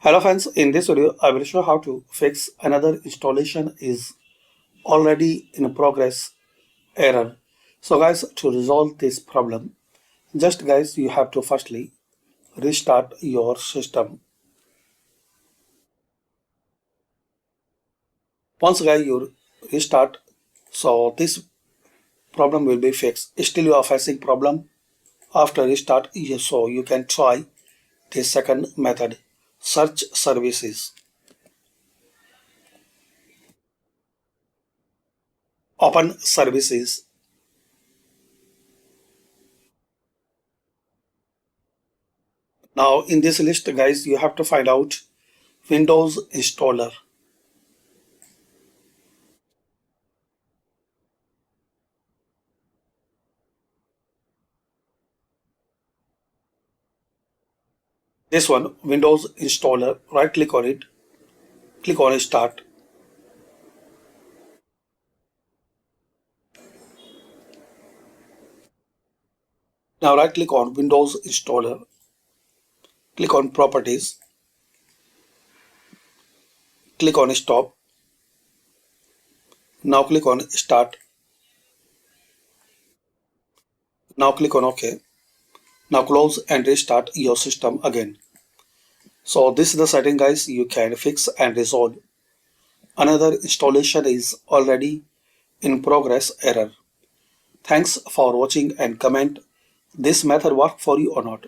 Hello friends, in this video I will show how to fix another installation is already in progress error. So guys, to resolve this problem, just guys you have to firstly restart your system. Once guys you restart, so this problem will be fixed. Still you are facing problem after restart, so you can try the second method, search services. Open services. Now in this list guys you have to find out Windows installer. This one, Windows installer, right click on it, click on start. Now right click on Windows installer, click on properties, click on stop. Now click on start. Now click on OK. Now close and restart your system again. So this is the setting guys you can fix and resolve. Another installation is already in progress error. Thanks for watching and comment this method work for you or not.